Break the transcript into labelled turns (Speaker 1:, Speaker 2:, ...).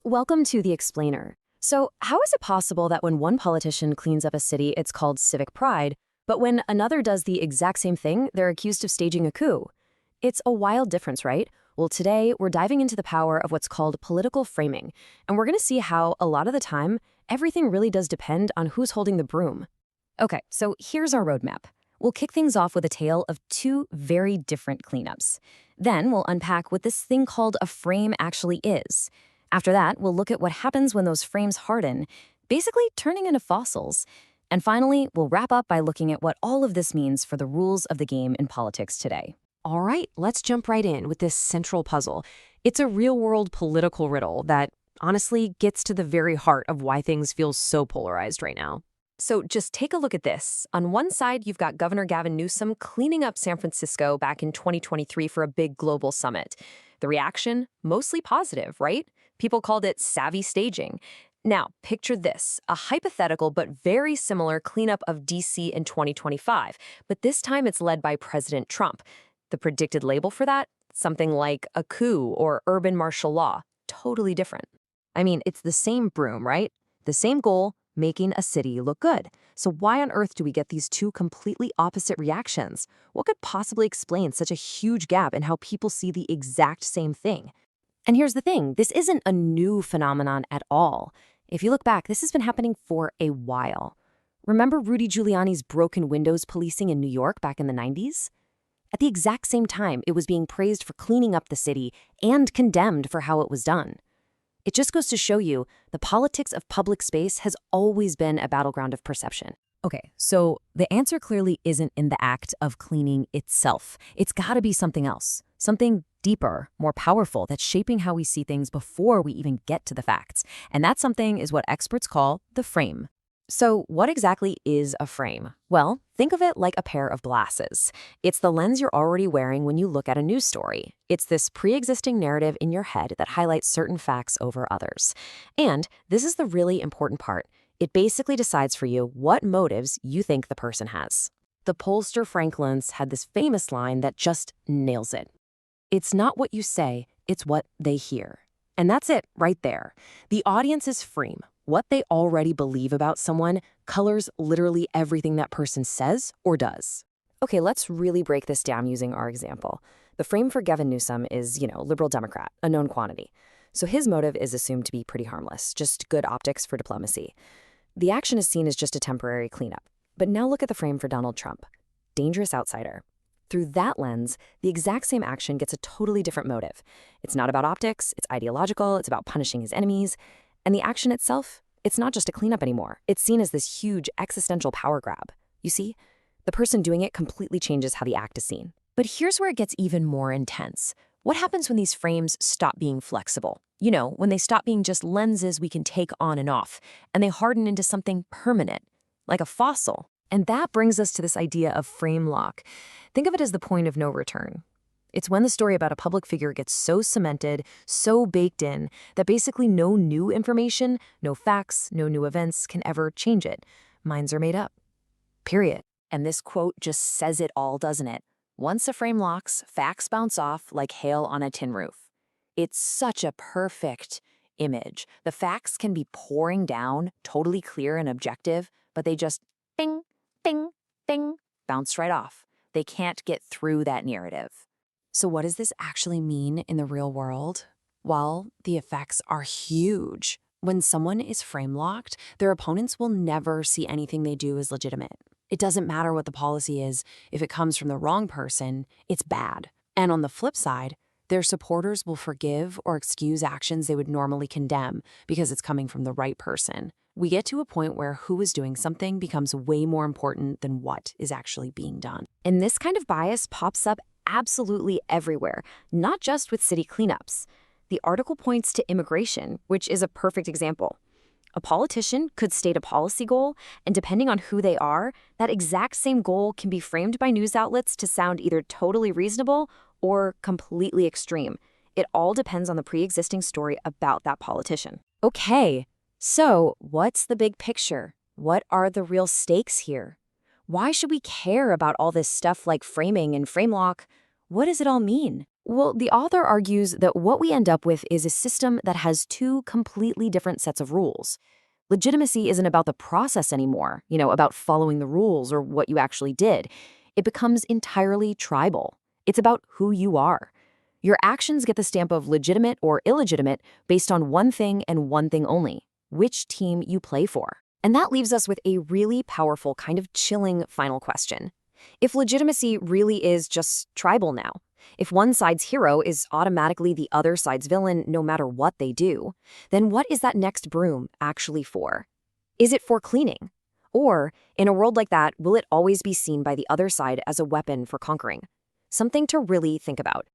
Speaker 1: Welcome to The Explainer. So, how is it possible that when one politician cleans up a city, it's called civic pride, but when another does the exact same thing, they're accused of staging a coup? It's a wild difference, right? Well, today, we're diving into the power of what's called political framing, and we're going to see how, a lot of the time, everything really does depend on who's holding the broom. Okay, so here's our roadmap. We'll kick things off with a tale of two very different cleanups. Then we'll unpack what this thing called a frame actually is. After that, we'll look at what happens when those frames harden, basically turning into fossils. And finally, we'll wrap up by looking at what all of this means for the rules of the game in politics today.
Speaker 2: All right, let's jump right in with this central puzzle. It's a real-world political riddle that, honestly, gets to the very heart of why things feel so polarized right now.
Speaker 1: So just take a look at this. On one side, you've got Governor Gavin Newsom cleaning up San Francisco back in 2023 for a big global summit. The reaction? Mostly positive, right? People called it savvy staging. Now, picture this, a hypothetical but very similar cleanup of D.C. in 2025, but this time it's led by President Trump. The predicted label for that? Something like a coup or urban martial law. Totally different. I mean, it's the same broom, right? The same goal, making a city look good. So why on earth do we get these two completely opposite reactions? What could possibly explain such a huge gap in how people see the exact same thing? And here's the thing, this isn't a new phenomenon at all. If you look back, this has been happening for a while. Remember Rudy Giuliani's broken windows policing in New York back in the 90s? At the exact same time, it was being praised for cleaning up the city and condemned for how it was done. It just goes to show you, the politics of public space has always been a battleground of perception. Okay, so the answer clearly isn't in the act of cleaning itself. It's gotta be something else. Something deeper, more powerful, that's shaping how we see things before we even get to the facts. And that something is what experts call the frame. So what exactly is a frame? Well, think of it like a pair of glasses. It's the lens you're already wearing when you look at a news story. It's this pre-existing narrative in your head that highlights certain facts over others. And this is the really important part. It basically decides for you what motives you think the person has. The pollster Frank Luntz had this famous line that just nails it. It's not what you say, it's what they hear. And that's it right there. The audience's frame, what they already believe about someone, colors literally everything that person says or does. Okay, let's really break this down using our example. The frame for Gavin Newsom is, liberal Democrat, a known quantity. So his motive is assumed to be pretty harmless, just good optics for diplomacy. The action is seen as just a temporary cleanup. But now look at the frame for Donald Trump. Dangerous outsider. Through that lens, the exact same action gets a totally different motive. It's not about optics, it's ideological, it's about punishing his enemies. And the action itself, it's not just a cleanup anymore. It's seen as this huge existential power grab. You see, the person doing it completely changes how the act is seen. But here's where it gets even more intense. What happens when these frames stop being flexible? When they stop being just lenses we can take on and off, and they harden into something permanent, like a fossil. And that brings us to this idea of frame lock. Think of it as the point of no return. It's when the story about a public figure gets so cemented, so baked in, that basically no new information, no facts, no new events can ever change it. Minds are made up. Period. And this quote just says it all, doesn't it? Once a frame locks, facts bounce off like hail on a tin roof. It's such a perfect image. The facts can be pouring down, totally clear and objective, but they just bing, bing, bing, bounce right off. They can't get through that narrative. So what does this actually mean in the real world? Well, the effects are huge. When someone is frame locked, their opponents will never see anything they do as legitimate. It doesn't matter what the policy is. If it comes from the wrong person, it's bad. And on the flip side, their supporters will forgive or excuse actions they would normally condemn because it's coming from the right person. We get to a point where who is doing something becomes way more important than what is actually being done. And this kind of bias pops up absolutely everywhere, not just with city cleanups. The article points to immigration, which is a perfect example. A politician could state a policy goal, and depending on who they are, that exact same goal can be framed by news outlets to sound either totally reasonable or completely extreme. It all depends on the pre-existing story about that politician. Okay, so what's the big picture? What are the real stakes here? Why should we care about all this stuff like framing and frame lock? What does it all mean? Well, the author argues that what we end up with is a system that has two completely different sets of rules. Legitimacy isn't about the process anymore, about following the rules or what you actually did. It becomes entirely tribal. It's about who you are. Your actions get the stamp of legitimate or illegitimate based on one thing and one thing only: which team you play for. And that leaves us with a really powerful, kind of chilling final question. If legitimacy really is just tribal now, if one side's hero is automatically the other side's villain no matter what they do, then what is that next broom actually for? Is it for cleaning? Or, in a world like that, will it always be seen by the other side as a weapon for conquering? Something to really think about.